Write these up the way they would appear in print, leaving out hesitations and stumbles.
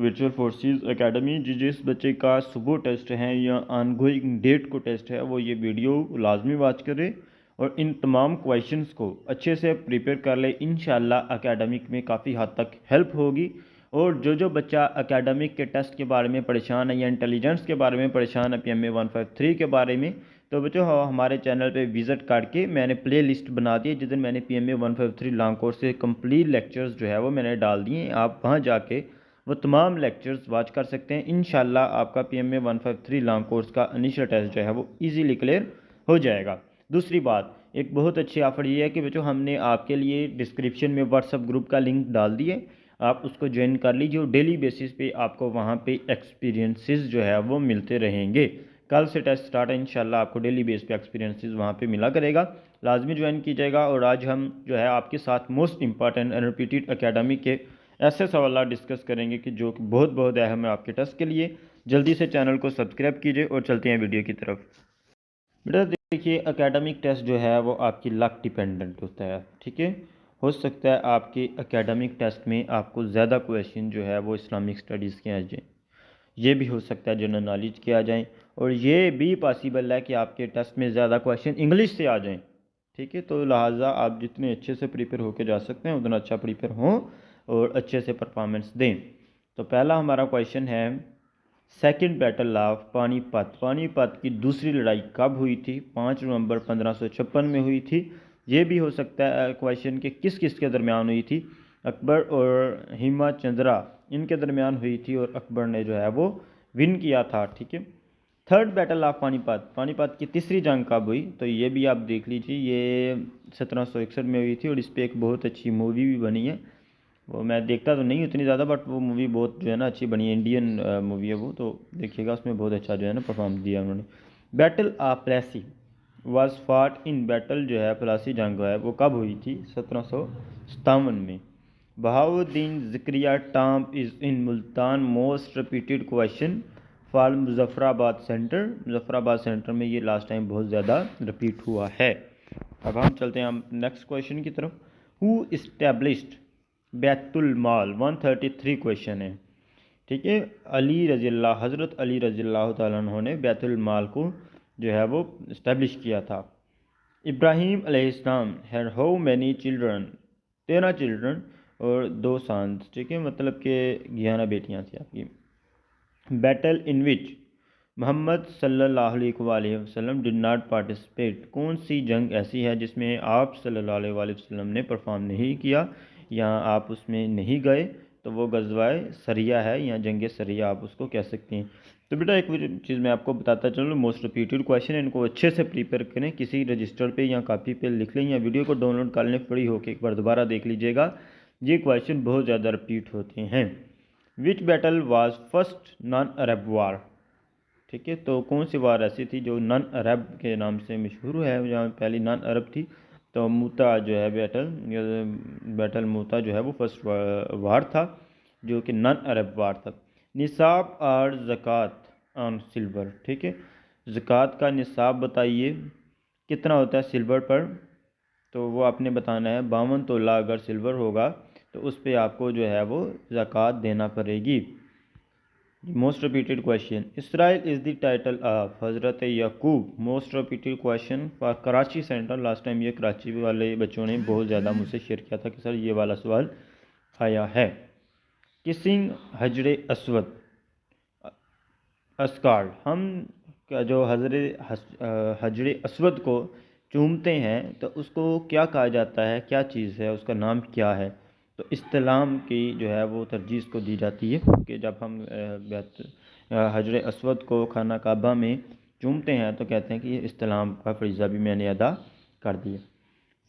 Virtual forces academy जिस बच्चे का सुबह टेस्ट है या ऑनगोइंग डेट को टेस्ट है वो ये वीडियो लाजमी वॉच करे और इन तमाम क्वेश्चंस को अच्छे से प्रिपेयर कर ले। इंशाल्लाह एकेडमिक में काफ़ी हद तक हेल्प होगी। और जो बच्चा एकेडमिक के टेस्ट के बारे में परेशान है या इंटेलिजेंस के बारे में परेशान है PMA 153 के बारे में, तो बच्चों हमारे चैनल पे विज़िट करके मैंने प्ले लिस्ट बना दी है। जिस दिन मैंने PMA 153 लॉन्ग कोर्स से कंप्लीट लेक्चर्स जो है वो मैंने डाल दिए हैं। आप वहाँ जाके वो तमाम लेक्चर्स वॉच कर सकते हैं। इंशाल्लाह आपका PMA 153 लॉन्ग कोर्स का इनिशियल टेस्ट जो है वो ईजीली क्लियर हो जाएगा। दूसरी बात, एक बहुत अच्छी ऑफर ये है कि बच्चों हमने आपके लिए डिस्क्रिप्शन में व्हाट्सअप ग्रुप का लिंक डाल दिए, आप उसको ज्वाइन कर लीजिए और डेली बेसिस पे आपको वहाँ पे एक्सपीरियंसेस जो है वो मिलते रहेंगे। कल से टेस्ट स्टार्ट है, इंशाल्लाह आपको डेली बेस पे एक्सपीरियंसेस वहाँ पे मिला करेगा। लाजमी ज्वाइन कीजिएगा। और आज हम जो है आपके साथ most important and repeated academy के ऐसे सवाल डिस्कस करेंगे कि जो कि बहुत बहुत अहम है आपके टेस्ट के लिए। जल्दी से चैनल को सब्सक्राइब कीजिए और चलते हैं वीडियो की तरफ। बेटा देखिए, एकेडमिक टेस्ट जो है वो आपकी लक डिपेंडेंट होता है, ठीक है। हो सकता है आपके एकेडमिक टेस्ट में आपको ज़्यादा क्वेश्चन जो है वो इस्लामिक स्टडीज़ के आ जाएँ, ये भी हो सकता है जनरल नॉलेज के आ जाएँ, और ये भी पॉसिबल है कि आपके टेस्ट में ज़्यादा क्वेश्चन इंग्लिश से आ जाएँ, ठीक है। तो लिहाजा आप जितने अच्छे से प्रिपेयर होकर जा सकते हैं उतना अच्छा प्रिपेयर हों और अच्छे से परफॉर्मेंस दें। तो पहला हमारा क्वेश्चन है, second battle of Panipat, Panipat की दूसरी लड़ाई कब हुई थी? 5 नवंबर 1556 में हुई थी। ये भी हो सकता है क्वेश्चन के किस किस के दरमियान हुई थी? अकबर और हेमचंद्रा इनके दरमियान हुई थी और अकबर ने जो है वो विन किया था, ठीक है। Third battle of Panipat, Panipat की तीसरी जंग कब हुई? तो ये भी आप देख लीजिए, ये 1761 में हुई थी और इस पर एक बहुत अच्छी मूवी भी बनी है। वो मैं देखता तो नहीं उतनी ज़्यादा, बट वो मूवी बहुत जो है ना अच्छी बनी है, इंडियन मूवी है वो, तो देखिएगा उसमें बहुत अच्छा जो है ना परफॉर्म दिया उन्होंने। बैटल ऑफ प्लेसी वाज फाट इन, बैटल जो है प्लासी जंग है वो कब हुई थी? 1757 में। Bahauddin Zakaria tomb is in Multan, most repeated question for Muzaffarabad centre, Muzaffarabad centre में ये लास्ट टाइम बहुत ज़्यादा रिपीट हुआ है। अब हम चलते हैं हम नेक्स्ट क्वेश्चन की तरफ। Who established Betul mall, 133 question है, ठीक है। अली रज़ियल्लाह, हज़रत अली रज़ियल्लाहु ताला अन्हु ने बैतुल माल को जो है वो इस्टेब्लिश किया था। इब्राहीम अलैहिस्सलाम had how many children, 13 children और 2 सन्स, ठीक है, मतलब कि 11 बेटियां थी आपकी। बैटल इन विच मोहम्मद सल्लल्लाहु अलैहि वसल्लम डिड नॉट पार्टिसिपेट, कौन सी जंग ऐसी है जिसमें आप सल्लल्लाहु अलैहि वसल्लम ने परफॉर्म नहीं किया या आप उसमें नहीं गए? तो वो गज़वाए सरिया है या जंग सरिया आप उसको कह सकते हैं। तो बेटा एक चीज़ मैं आपको बताता चलूँ, मोस्ट रिपीटेड क्वेश्चन है, इनको अच्छे से प्रिपेयर करें, किसी रजिस्टर पे या कॉपी पे लिख लें या वीडियो को डाउनलोड कर लें, फ्री होकर एक बार दोबारा देख लीजिएगा। ये क्वेश्चन बहुत ज़्यादा रिपीट होते हैं। Which battle was first non Arab war, ठीक है। तो कौन सी वार ऐसी थी जो नॉन अरब के नाम से मशहूर है, जहाँ पहली नॉन अरब थी? तो मूता जो है बैटल मूता जो है वो फर्स्ट वार था जो कि नॉन अरब वार था। निसाब और ज़कात ऑन सिल्वर, ठीक है, ज़कात का निसाब बताइए कितना होता है सिल्वर पर? तो वो आपने बताना है 52 तोला अगर सिल्वर होगा तो उस पर आपको जो है वो ज़कात देना पड़ेगी। Most repeated question, Israel is the title of Hazrat Yakub, most repeated question for Karachi centre, last time ये कराची वाले बच्चों ने बहुत ज़्यादा मुझसे शेयर किया था कि सर ये वाला सवाल आया है। किसिंग हजर अस्वद अस्कार्ड, हम क्या जो हजर अस्वद को चूमते हैं तो उसको क्या कहा जाता है, क्या चीज़ है, उसका नाम क्या है? तो इस्लाम की जो है वो तरजीह को दी जाती है कि जब हम हजर अस्वद को खाना काबा में चूमते हैं तो कहते हैं कि ये इस्लाम का फरीज़ा भी मैंने अदा कर दिया।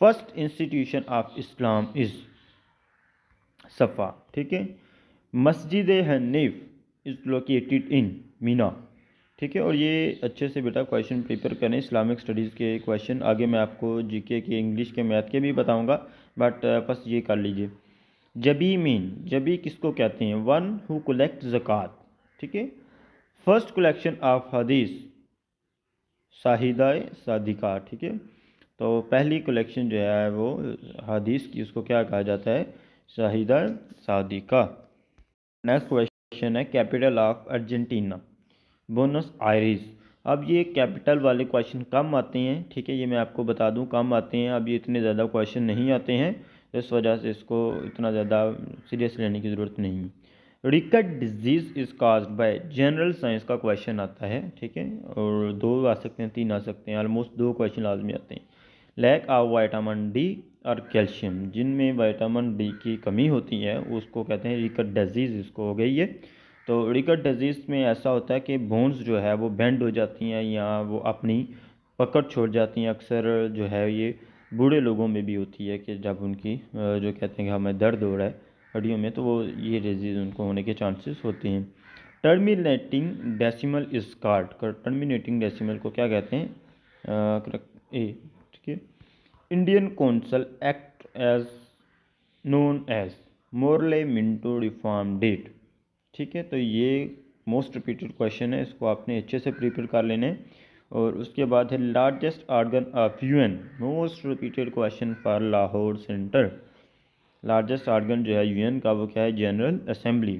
First institution of Islam is सफ़ा, ठीक है। मस्जिद Hanif is located in Meena, ठीक है। और ये अच्छे से बेटा क्वेश्चन प्रिपेयर करें, इस्लामिक स्टडीज़ के क्वेश्चन आगे मैं आपको जीके के, इंग्लिश के, मैथ के भी बताऊंगा, बट बस ये कर लीजिए। जबी मीन, जबी किसको कहते हैं? वन हु कलेक्ट ज़कात, ठीक है। फर्स्ट कलेक्शन ऑफ हदीस शाहिदाए सादिका, ठीक है। तो पहली कलेक्शन जो है वो हदीस की उसको क्या कहा जाता है? Shahida Sadiqa. Next question, question है capital of Argentina, Buenos Aires. अब ये कैपिटल वाले क्वेश्चन कम आते हैं, ठीक है, ये मैं आपको बता दूं कम आते हैं। अब ये इतने ज़्यादा क्वेश्चन नहीं आते हैं, तो इस वजह से इसको इतना ज़्यादा सीरियस लेने की ज़रूरत नहीं है। Rickets disease is caused by, general science का क्वेश्चन आता है, ठीक है, और 2 आ सकते हैं, 3 आ सकते हैं, ऑलमोस्ट 2 क्वेश्चन लाजमी आते हैं। लैक ऑफ विटामिन डी और कैल्शियम, जिनमें विटामिन डी की कमी होती है उसको कहते हैं रिकट डिजीज़, इसको हो गई है। तो रिकट डिजीज़ में ऐसा होता है कि बोन्स जो है वो बेंड हो जाती हैं या वो अपनी पकड़ छोड़ जाती हैं। अक्सर जो है ये बूढ़े लोगों में भी होती है कि जब उनकी जो कहते हैं कि हमें दर्द हो रहा है हड्डियों में, तो वो ये डिजीज़ उनको होने के चांसेस होते हैं। Terminating decimal is called, terminating decimal को क्या कहते हैं, ए, ठीक है। Indian council act as known as Morley Minto reform date, ठीक है। तो ये मोस्ट रिपीटेड क्वेश्चन है, इसको आपने अच्छे से प्रिपेयर कर लेने। और उसके बाद है largest organ of UN, most repeated question for Lahore centre. Largest organ जो है यूएन का वो क्या है, जनरल असेंबली।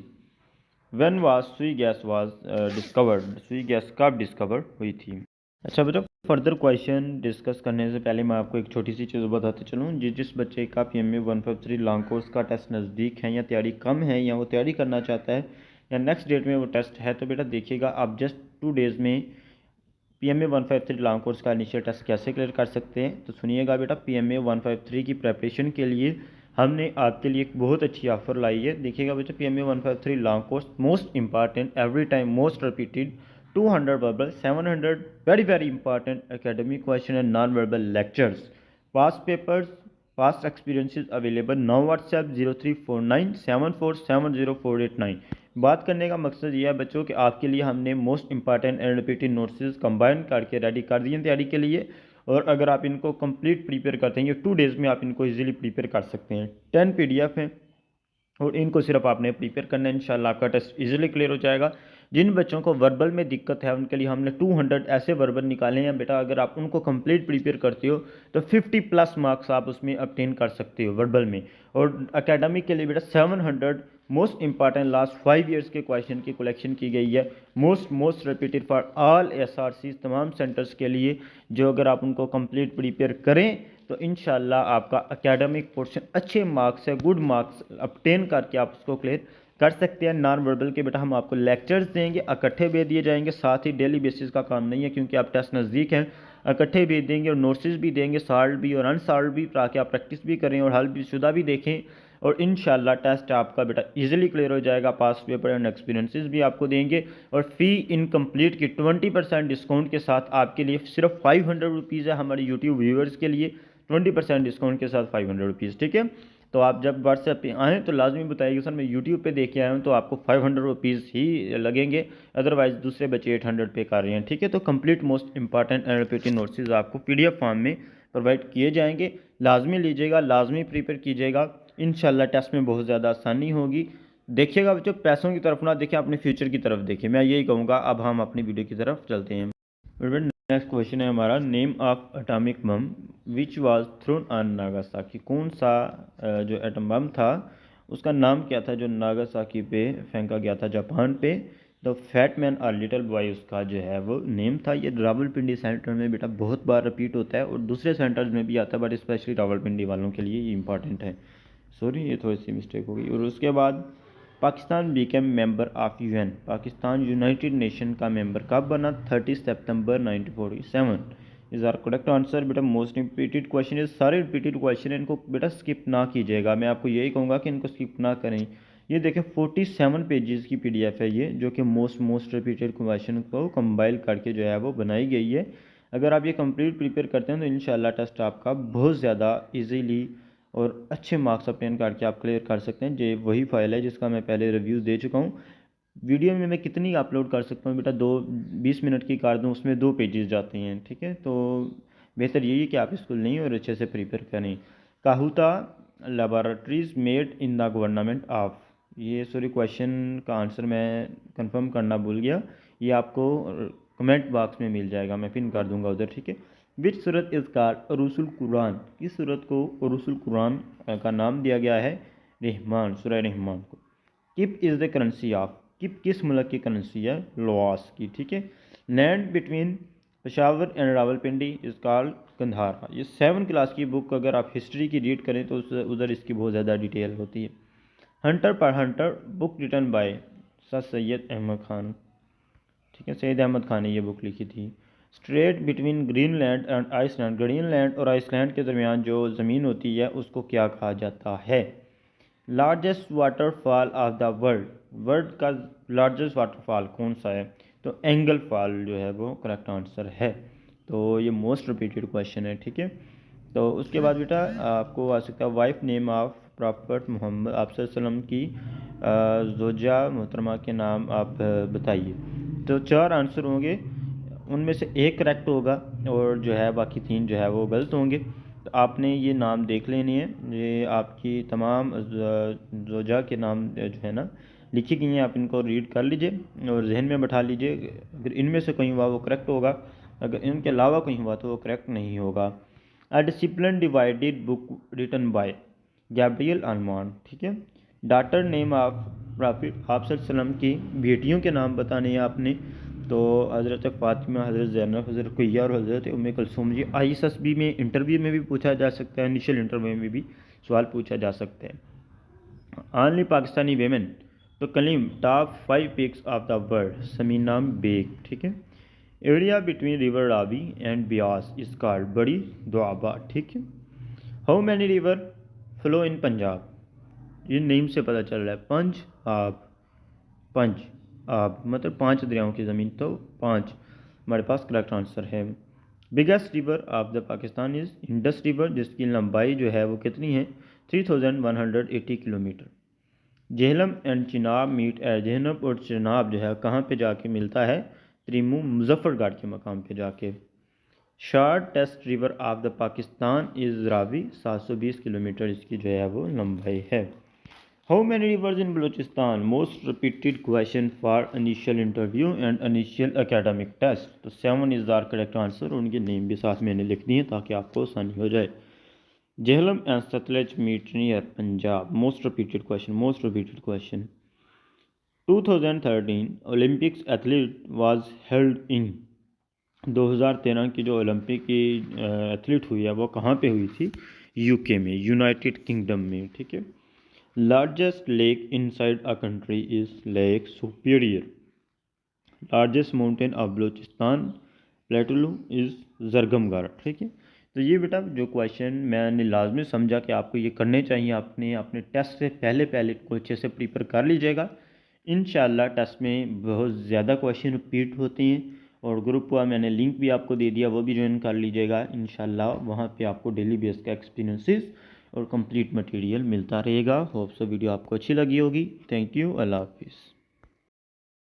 व्हेन वाज सुई गैस वाज डिस्कवर्ड, सुई गैस कब डिस्कवर हुई थी। अच्छा बेटा, फर्दर क्वेश्चन डिस्कस करने से पहले मैं आपको एक छोटी सी चीज़ बताते चलूँ। जिस बच्चे का PMA 153 लॉन्ग कोर्स का टेस्ट नज़दीक है या तैयारी कम है या वो तैयारी करना चाहता है या नेक्स्ट डेट में वो टेस्ट है, तो बेटा देखिएगा आप जस्ट 2 डेज़ में PMA 153 लॉन्ग कोर्स का इनिशियल टेस्ट कैसे क्लियर कर सकते हैं। तो सुनिएगा बेटा, PMA 153 की प्रेपरेशन के लिए हमने आपके लिए एक बहुत अच्छी ऑफर लाई है। देखिएगा बेटा, PMA 153 long course most important every time most repeated 200 verbal, 700 very important academic question and non-verbal lectures, past papers, past experiences available now। WhatsApp 0349747048 बात करने का मकसद ये है बच्चों कि आपके लिए हमने most important and repeated notes combine करके रेडी कर दिए तैयारी के लिए। और अगर आप इनको कंप्लीट प्रिपेयर करते हैं, ये 2 डेज़ में आप इनको इजीली प्रिपेयर कर सकते हैं। 10 PDF हैं और इनको सिर्फ आपने प्रिपेयर करना है, इंशाल्लाह आपका टेस्ट इजीली क्लियर हो जाएगा। जिन बच्चों को वर्बल में दिक्कत है उनके लिए हमने 200 ऐसे वर्बल निकाले हैं बेटा, अगर आप उनको कंप्लीट प्रिपेयर करते हो तो 50+ मार्क्स आप उसमें ऑब्टेन कर सकते हो वर्बल में। और एकेडमिक के लिए बेटा 700 मोस्ट इंपॉर्टेंट लास्ट 5 ईयर्स के क्वेश्चन की कलेक्शन की गई है, most repeated for all SRC तमाम सेंटर्स के लिए, जो अगर आप उनको कंप्लीट प्रिपेयर करें तो इंशाल्लाह आपका एकेडमिक पोर्शन अच्छे मार्क्स से गुड मार्क्स ऑब्टेन करके आप उसको क्लियर कर सकते हैं। नॉन वर्बल के बेटा हम आपको लेक्चर्स देंगे, इकट्ठे भेज दिए जाएंगे, साथ ही डेली बेसिस का काम नहीं है क्योंकि आप टेस्ट नज़दीक हैं, इकट्ठे भेज देंगे और नोट्स भी देंगे, सॉल्व भी और अनसॉल्व भी, ताकि आप प्रैक्टिस भी करें और हल भी शुदा भी देखें। और इंशाल्लाह टेस्ट आपका बेटा इजीली क्लियर हो जाएगा। पास पेपर एंड एक्सपीरियंसेस भी आपको देंगे और फ़ी इनकम्प्लीट की 20% डिस्काउंट के साथ आपके लिए सिर्फ 500 रुपीज़ है। हमारे यूट्यूब व्यूअर्स के लिए 20% डिस्काउंट के साथ 500 रुपीज़, ठीक है। तो आप जब व्हाट्सएप पे आएँ तो लाजमी बताइएगा सर मैं यूट्यूब पे देख के आया हूँ, तो आपको 500 रुपीज़ ही लगेंगे, अदरवाइज़ दूसरे बच्चे 800 पे कर रहे हैं, ठीक है। तो complete most important and repeated notes आपको PDF फॉर्म में प्रोवाइड किए जाएंगे, लाजमी लीजिएगा, लाजमी प्रिपेयर कीजिएगा, इंशाल्लाह टेस्ट में बहुत ज़्यादा आसानी होगी। देखिएगा बच्चों, पैसों की तरफ ना देखें, अपने फ्यूचर की तरफ देखें, मैं यही कहूँगा। अब हम अपनी वीडियो की तरफ चलते हैं। नेक्स्ट क्वेश्चन है हमारा, name of atomic bomb which was thrown on Nagasaki. कौन सा जो एटम बम था उसका नाम क्या था जो नागासाकी पे फेंका गया था, जापान पे। द फैट मैन और लिटिल बॉय उसका जो है वो नेम था। ये रावलपिंडी सेंटर में बेटा बहुत बार रिपीट होता है और दूसरे सेंटर्स में भी आता है, बट स्पेशली रावलपिंडी वालों के लिए ये इंपॉर्टेंट है। सॉरी, ये थोड़ी सी मिस्टेक हो गई। और उसके बाद Pakistan became member of UN, Pakistan United nation का मेंबर कब बना, 30 सितंबर 1947 इज़ आर करेक्ट आंसर। बेटा मोस्ट रिपीटेड क्वेश्चन है, सारे रिपीटेड क्वेश्चन है, इनको बेटा स्किप ना कीजिएगा, मैं आपको यही कहूँगा कि इनको स्किप ना करें। ये देखें 47 पेजेस की PDF है ये, जो कि मोस्ट रिपीटेड क्वेश्चन को कंबाइल करके जो है वो बनाई गई है। अगर आप ये कंप्लीट प्रिपेयर करते हैं तो इंशाल्लाह टेस्ट आपका बहुत ज़्यादा ईजीली और अच्छे मार्क्स ऑब्टेन करके आप क्लियर कर सकते हैं। ये वही फाइल है जिसका मैं पहले रिव्यू दे चुका हूँ। वीडियो में मैं कितनी अपलोड कर सकता हूँ बेटा, 20 मिनट की कर दूँ, उसमें 2 पेजेस जाते हैं, ठीक है। तो बेहतर यही है कि आप इसको लें और अच्छे से प्रिपेयर करें। Kahuta laboratories made in the government of, ये सॉरी क्वेश्चन का आंसर मैं कंफर्म करना भूल गया, ये आपको कमेंट बॉक्स में मिल जाएगा, मैं पिन कर दूंगा उधर, ठीक है। विच सूरत इज़ कॉल्ड उरूसुल कुरान, इस सूरत को उरूसुल कुरान का नाम दिया गया है रहमान, सूरह रहमान को। किप इज़ द करेंसी ऑफ, कि किस मुल्क की करेंसी है? लॉस की, ठीक है। Land between Peshawar and Rawalpindi is called Kandhar. ये 7 क्लास की बुक अगर आप हिस्ट्री की रीड करें तो उधर इसकी बहुत ज़्यादा डिटेल होती है। हंटर पर Hunter book written by sir Syed Ahmad Khan, ठीक है, सैयद अहमद खान ने ये बुक लिखी थी। Strait between Greenland and Iceland, Greenland और आइसलैंड के दरमियान जो ज़मीन होती है उसको क्या कहा जाता है? Largest waterfall of the world, world का लार्जेस्ट वाटरफॉल कौन सा है? तो एंगल फॉल जो है वो करेक्ट आंसर है। तो ये मोस्ट रिपीटेड क्वेश्चन है, ठीक है। तो उसके बाद बेटा आपको आ सकता है wife name of prophet Mohammad आप सल्लल्लाहु अलैहि वसल्लम की जोजा मोहतरमा के नाम आप बताइए। तो 4 आंसर होंगे, उनमें से एक करेक्ट होगा और जो है बाकी 3 जो है वो गलत होंगे। तो आपने ये नाम देख लेने हैं, ये आपकी तमाम जोजा के नाम जो है ना लिखी गई हैं, आप इनको रीड कर लीजिए और जहन में बैठा लीजिए। अगर इनमें से कहीं हुआ वो करेक्ट होगा, अगर इनके अलावा कहीं हुआ तो वो करेक्ट नहीं होगा। A discipline divided book written by Gabriel Arman, ठीक है। डॉटर नेम ऑफ प्रॉफेट आप सल्लल्लाहु अलैहि वसल्लम की बेटियों के नाम बताने हैं आपने। तो हज़रत फ़ातिमा, हज़रत ज़ैनब, हज़रत रुक़ैया और हज़रत उम्मे कुलसूम। ये ISSB में इंटरव्यू में भी पूछा जा सकता है, इनिशियल इंटरव्यू में भी सवाल पूछा जा सकता है। Only Pakistani women, to climb top 5 peaks of the world, Samina Baig, ठीक है। Area between river Ravi and Beas is called Bari Doaba, ठीक है। How many river flow in Punjab, ये नेम से पता चल रहा है। पंज आब, पंज आब मतलब 5 दरियाओं की ज़मीन, तो 5 हमारे पास करेक्ट आंसर है। Biggest river of the Pakistan is Indus river, जिसकी लंबाई जो है वो कितनी है? 3180 kilometre. Jhelum and Chenab meet at, Jhelum और चिनाब जो है कहाँ पे जाके मिलता है? त्रिमू मुजफ्फरगढ़ के मकाम पे जाके। Shortest river of the Pakistan is Ravi, 720 kilometre इसकी जो है वो लंबाई है। How many rivers in Balochistan, most repeated question for initial interview and initial academic test. तो 7 इज़ द करेक्ट आंसर, उनके नेम भी साथ मैंने लिख दिए ताकि आपको आसानी हो जाए। Jhelum and Sutlej meet near Punjab, most repeated question, most repeated question. 2013 Olympics athlete was held in, 2013 की जो ओलंपिक की एथलीट हुई है वो कहाँ पे हुई थी? UK में, यूनाइटेड किंगडम में, ठीक है। Largest lake inside a country is lake Superior. Largest mountain of Balochistan plateau is Zarghun Ghar, ठीक है। तो ये बेटा जो क्वेश्चन मैंने लाजमी समझा कि आपको ये करने चाहिए, आपने अपने टेस्ट से पहले पहले को अच्छे से प्रिपेयर कर लीजिएगा। इंशाल्लाह टेस्ट में बहुत ज़्यादा क्वेश्चन रिपीट होते हैं और ग्रुप का मैंने लिंक भी आपको दे दिया, वो भी ज्वाइन कर लीजिएगा। इंशाल्लाह वहाँ पे आपको डेली बेस का एक्सपीरियंसेस और कंप्लीट मटेरियल मिलता रहेगा। होप सो वीडियो आपको अच्छी लगी होगी। थैंक यू, अल्लाह हाफिज़।